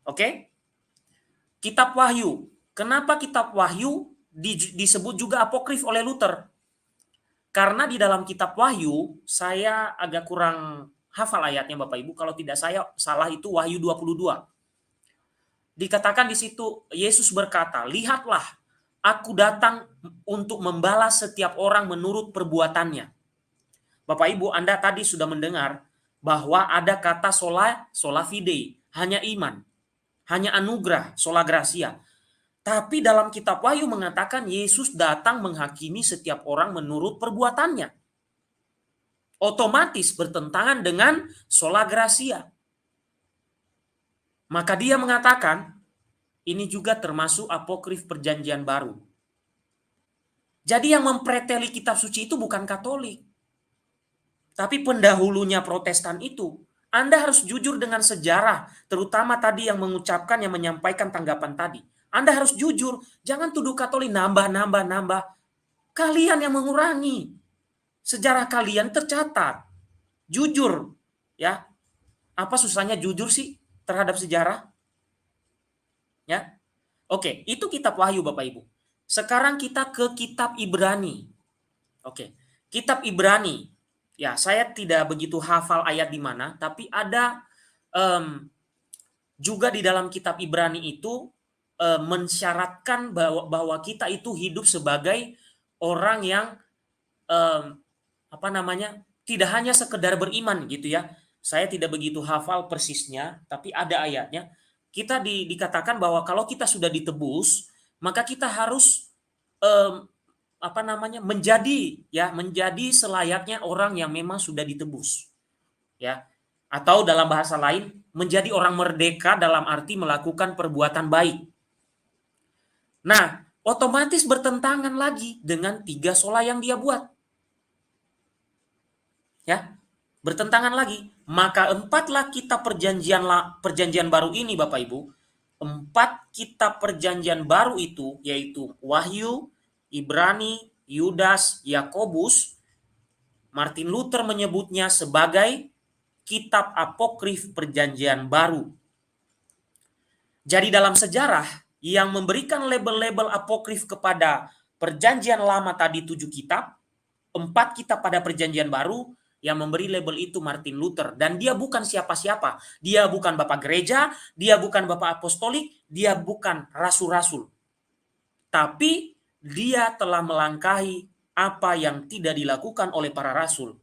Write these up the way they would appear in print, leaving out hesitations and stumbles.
Oke? Kitab Wahyu. Kenapa kitab Wahyu disebut juga apokrif oleh Luther? Karena di dalam kitab Wahyu, saya agak kurang hafal ayatnya Bapak Ibu, kalau tidak saya salah itu Wahyu 22. Dikatakan di situ Yesus berkata, "Lihatlah, aku datang untuk membalas setiap orang menurut perbuatannya." Bapak Ibu, Anda tadi sudah mendengar bahwa ada kata sola fide, hanya iman, hanya anugerah, sola gracia. Tapi dalam kitab Wahyu mengatakan Yesus datang menghakimi setiap orang menurut perbuatannya. Otomatis bertentangan dengan sola gracia. Maka dia mengatakan ini juga termasuk apokrif perjanjian baru. Jadi yang mempreteli kitab suci itu bukan Katolik. Tapi pendahulunya Protestan itu. Anda harus jujur dengan sejarah, terutama tadi yang mengucapkan, yang menyampaikan tanggapan tadi. Anda harus jujur, jangan tuduh Katolik nambah. Kalian yang mengurangi. Sejarah kalian tercatat. Jujur, ya. Apa susahnya jujur sih terhadap sejarah? Ya. Oke, itu kitab Wahyu Bapak Ibu. Sekarang kita ke kitab Ibrani. Oke, kitab Ibrani. Ya, saya tidak begitu hafal ayat di mana, tapi ada juga di dalam kitab Ibrani itu mensyaratkan bahwa kita itu hidup sebagai orang yang tidak hanya sekedar beriman gitu ya. Saya tidak begitu hafal persisnya, tapi ada ayatnya. Kita dikatakan bahwa kalau kita sudah ditebus, maka kita harus menjadi selayaknya orang yang memang sudah ditebus. Ya. Atau dalam bahasa lain, menjadi orang merdeka dalam arti melakukan perbuatan baik. Nah, otomatis bertentangan lagi dengan 3 sola yang dia buat. Ya, bertentangan lagi. Maka 4 kitab perjanjian baru ini Bapak Ibu, 4 kitab perjanjian baru itu yaitu Wahyu, Ibrani, Yudas, Yakobus, Martin Luther menyebutnya sebagai kitab apokrif perjanjian baru. Jadi dalam sejarah yang memberikan label-label apokrif kepada perjanjian lama tadi 7 kitab, 4 kitab pada perjanjian baru, yang memberi label itu Martin Luther. Dan dia bukan siapa-siapa. Dia bukan bapak gereja, dia bukan bapak apostolik, dia bukan rasul-rasul. Tapi dia telah melangkahi apa yang tidak dilakukan oleh para rasul.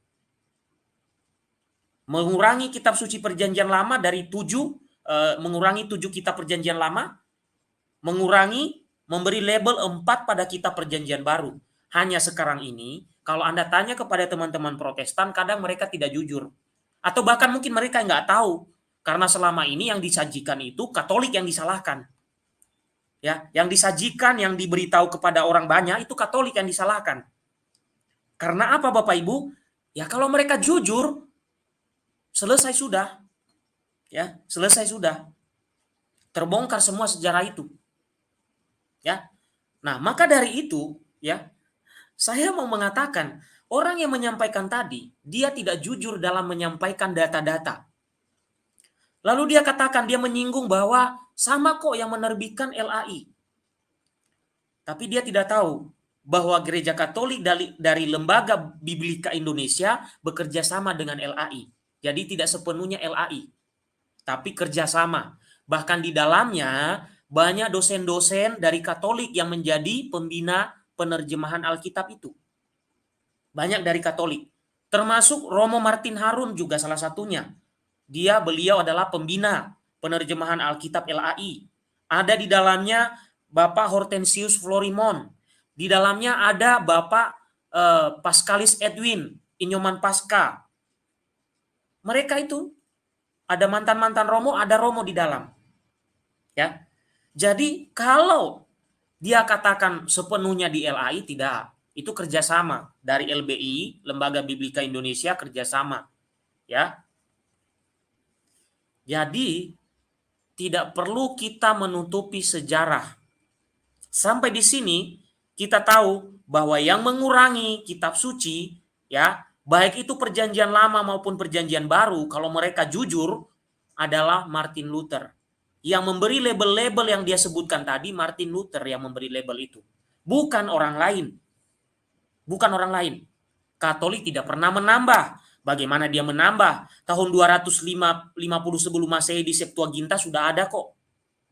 Mengurangi kitab suci perjanjian lama dari 7, mengurangi 7 kitab perjanjian lama, memberi label 4 pada kitab perjanjian baru. Hanya sekarang ini, kalau Anda tanya kepada teman-teman Protestan, kadang mereka tidak jujur. Atau bahkan mungkin mereka nggak tahu. Karena selama ini yang disajikan itu Katolik yang disalahkan. Ya, yang disajikan, yang diberitahu kepada orang banyak itu Katolik yang disalahkan. Karena apa Bapak Ibu? Ya kalau mereka jujur, selesai sudah. Ya, selesai sudah. Terbongkar semua sejarah itu. Ya. Nah, maka dari itu, ya, saya mau mengatakan, orang yang menyampaikan tadi, dia tidak jujur dalam menyampaikan data-data. Lalu dia katakan, dia menyinggung bahwa sama kok yang menerbitkan LAI. Tapi dia tidak tahu bahwa Gereja Katolik dari Lembaga Biblika Indonesia bekerja sama dengan LAI. Jadi tidak sepenuhnya LAI, tapi kerjasama. Bahkan di dalamnya banyak dosen-dosen dari Katolik yang menjadi pembina penerjemahan Alkitab itu. Banyak dari Katolik. Termasuk Romo Martin Harun juga salah satunya. Beliau adalah pembina penerjemahan Alkitab LAI. Ada di dalamnya Bapak Hortensius Florimon. Di dalamnya ada Bapak Pascalis Edwin, Inyoman Pasca. Mereka itu ada mantan-mantan Romo, ada Romo di dalam. Ya. Jadi kalau dia katakan sepenuhnya di LAI, tidak. Itu kerjasama dari LBI, Lembaga Biblika Indonesia, kerjasama. Ya. Jadi tidak perlu kita menutupi sejarah. Sampai di sini kita tahu bahwa yang mengurangi kitab suci, ya, baik itu perjanjian lama maupun perjanjian baru, kalau mereka jujur adalah Martin Luther Yang memberi label-label yang dia sebutkan tadi, Martin Luther yang memberi label itu. Bukan orang lain. Bukan orang lain. Katolik tidak pernah menambah. Bagaimana dia menambah? Tahun 250 sebelum Masehi di Septuaginta sudah ada kok.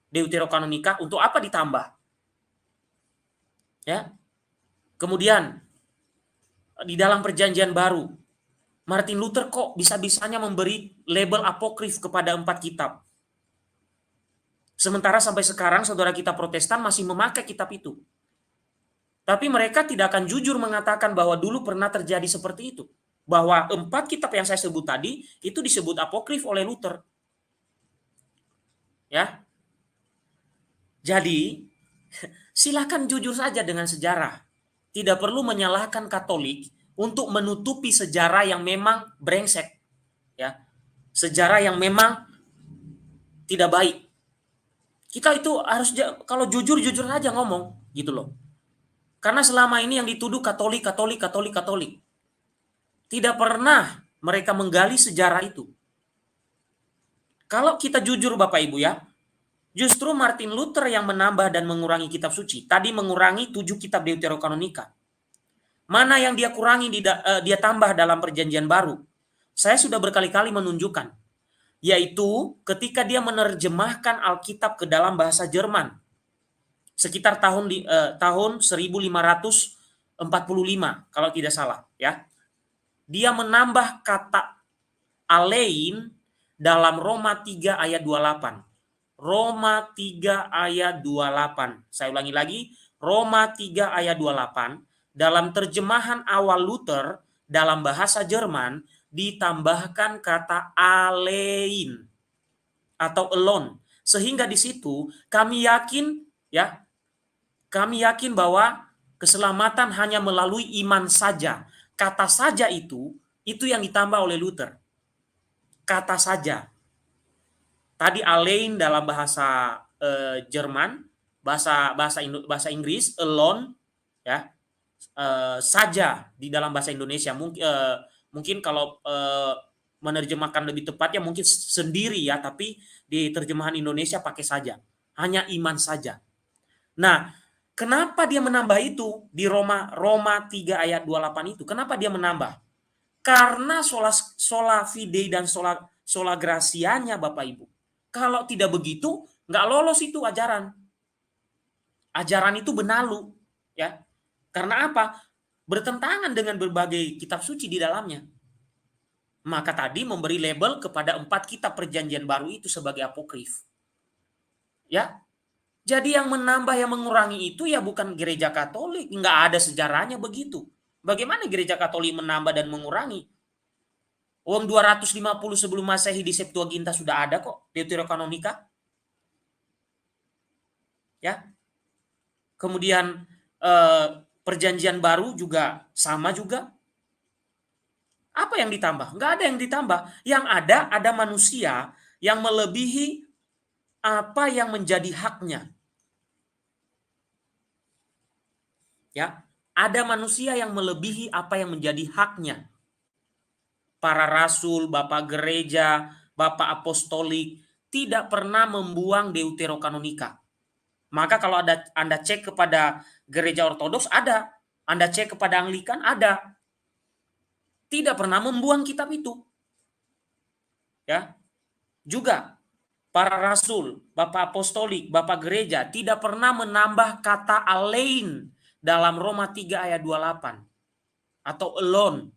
Deuterokanonika, untuk apa ditambah? Ya. Kemudian di dalam Perjanjian Baru, Martin Luther kok bisa-bisanya memberi label apokrif kepada 4 kitab. Sementara sampai sekarang saudara kita Protestan masih memakai kitab itu. Tapi mereka tidak akan jujur mengatakan bahwa dulu pernah terjadi seperti itu. Bahwa 4 kitab yang saya sebut tadi, itu disebut apokrif oleh Luther. Ya. Jadi, silakan jujur saja dengan sejarah. Tidak perlu menyalahkan Katolik untuk menutupi sejarah yang memang brengsek. Ya. Sejarah yang memang tidak baik. Kita itu harus, kalau jujur-jujur aja ngomong, gitu loh. Karena selama ini yang dituduh Katolik. Tidak pernah mereka menggali sejarah itu. Kalau kita jujur Bapak Ibu ya, justru Martin Luther yang menambah dan mengurangi kitab suci. Tadi mengurangi 7 kitab Deuterokanonika. Mana yang dia kurangi, dia tambah dalam Perjanjian Baru. Saya sudah berkali-kali menunjukkan. Yaitu ketika dia menerjemahkan Alkitab ke dalam bahasa Jerman. Sekitar tahun 1545 kalau tidak salah ya. Dia menambah kata alein dalam Roma 3 ayat 28. Roma 3 ayat 28. Saya ulangi lagi, Roma 3 ayat 28 dalam terjemahan awal Luther dalam bahasa Jerman ditambahkan kata alein atau alone. Sehingga di situ kami yakin ya, kami yakin bahwa keselamatan hanya melalui iman saja. Kata saja itu yang ditambah oleh Luther. Kata saja. Tadi allein dalam bahasa Jerman, bahasa Inggris, alone, ya, saja di dalam bahasa Indonesia. Mungkin kalau menerjemahkan lebih tepatnya mungkin sendiri ya, tapi di terjemahan Indonesia pakai saja. Hanya iman saja. Nah, kenapa dia menambah itu di Roma 3 ayat 28 itu? Kenapa dia menambah? Karena sola fide dan sola gratianya Bapak Ibu. Kalau tidak begitu, nggak lolos itu ajaran. Ajaran itu benalu, ya. Karena apa? Bertentangan dengan berbagai kitab suci di dalamnya. Maka tadi memberi label kepada 4 kitab Perjanjian Baru itu sebagai apokrif. Ya, jadi yang menambah, yang mengurangi itu ya bukan gereja Katolik. Nggak ada sejarahnya begitu. Bagaimana gereja Katolik menambah dan mengurangi? Uang 250 sebelum Masehi di Septuaginta sudah ada kok, Deuterokanonika. Ya. Kemudian Perjanjian Baru juga sama juga. Apa yang ditambah? Nggak ada yang ditambah. Yang ada manusia yang melebihi apa yang menjadi haknya. Ya, ada manusia yang melebihi apa yang menjadi haknya. Para rasul, bapak gereja, bapak apostolik tidak pernah membuang Deuterokanonika. Maka kalau Anda cek kepada gereja Ortodoks ada, Anda cek kepada Anglikan ada. Tidak pernah membuang kitab itu. Ya. Juga para rasul, bapak apostolik, bapak gereja tidak pernah menambah kata alein dalam Roma 3 ayat 28 atau alone.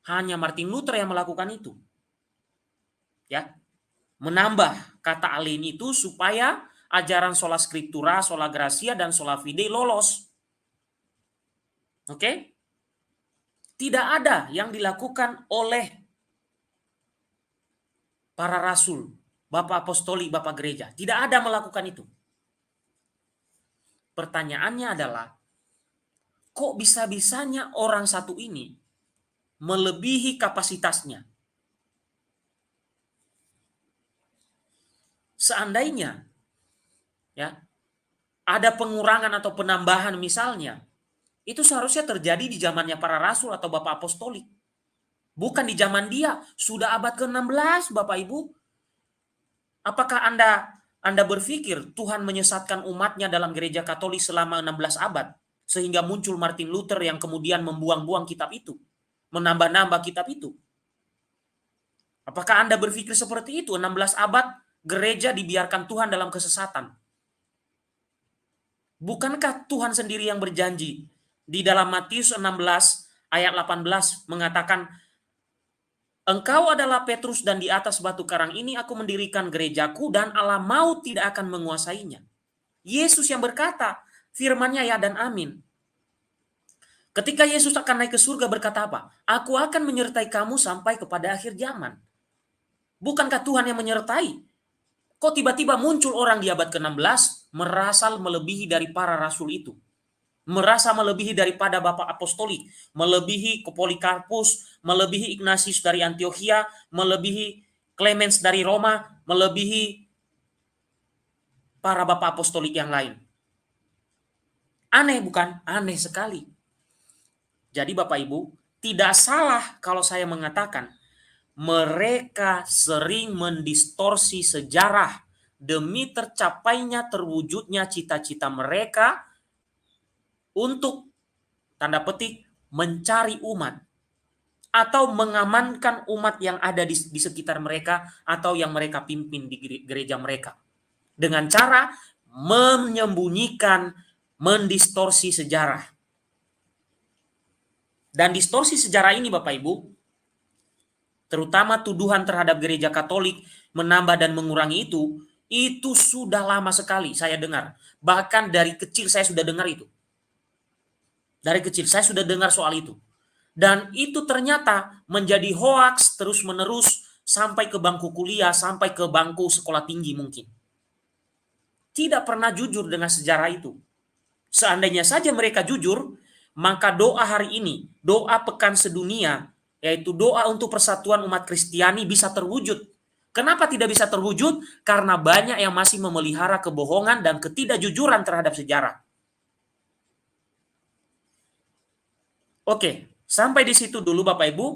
Hanya Martin Luther yang melakukan itu. Ya. Menambah kata alein itu supaya ajaran sola scriptura, sola gratia dan sola fide lolos. Oke? Tidak ada yang dilakukan oleh para rasul, bapak apostolik, bapak gereja. Tidak ada melakukan itu. Pertanyaannya adalah, kok bisa-bisanya orang satu ini melebihi kapasitasnya? Seandainya ya ada pengurangan atau penambahan misalnya, itu seharusnya terjadi di zamannya para rasul atau bapak apostolik. Bukan di zaman dia, sudah abad ke-16 Bapak Ibu. Apakah Anda Anda berpikir Tuhan menyesatkan umatnya dalam gereja Katolik selama 16 abad, sehingga muncul Martin Luther yang kemudian membuang-buang kitab itu, menambah-nambah kitab itu? Apakah Anda berpikir seperti itu? 16 abad gereja dibiarkan Tuhan dalam kesesatan. Bukankah Tuhan sendiri yang berjanji di dalam Matius 16 ayat 18 mengatakan, "Engkau adalah Petrus dan di atas batu karang ini aku mendirikan gerejaku dan alam maut tidak akan menguasainya." Yesus yang berkata, firman-Nya ya dan amin. Ketika Yesus akan naik ke surga berkata apa? Aku akan menyertai kamu sampai kepada akhir zaman. Bukankah Tuhan yang menyertai? Kok tiba-tiba muncul orang di abad ke-16 merasa melebihi dari para rasul itu? Merasa melebihi daripada Bapak Apostolik, melebihi Polikarpus, melebihi Ignatius dari Antioquia, melebihi Clemens dari Roma, melebihi para Bapak Apostolik yang lain. Aneh bukan? Aneh sekali. Jadi Bapak Ibu, tidak salah kalau saya mengatakan mereka sering mendistorsi sejarah demi tercapainya terwujudnya cita-cita mereka untuk tanda petik mencari umat atau mengamankan umat yang ada di sekitar mereka atau yang mereka pimpin di gereja mereka dengan cara menyembunyikan, mendistorsi sejarah. Dan distorsi sejarah ini Bapak Ibu, terutama tuduhan terhadap gereja Katolik menambah dan mengurangi itu sudah lama sekali saya dengar. Bahkan dari kecil saya sudah dengar itu. Dari kecil saya sudah dengar soal itu. Dan itu ternyata menjadi hoaks terus-menerus sampai ke bangku kuliah, sampai ke bangku sekolah tinggi mungkin. Tidak pernah jujur dengan sejarah itu. Seandainya saja mereka jujur, maka doa hari ini, doa pekan sedunia, yaitu doa untuk persatuan umat Kristiani bisa terwujud. Kenapa tidak bisa terwujud? Karena banyak yang masih memelihara kebohongan dan ketidakjujuran terhadap sejarah. Oke, sampai di situ dulu Bapak Ibu.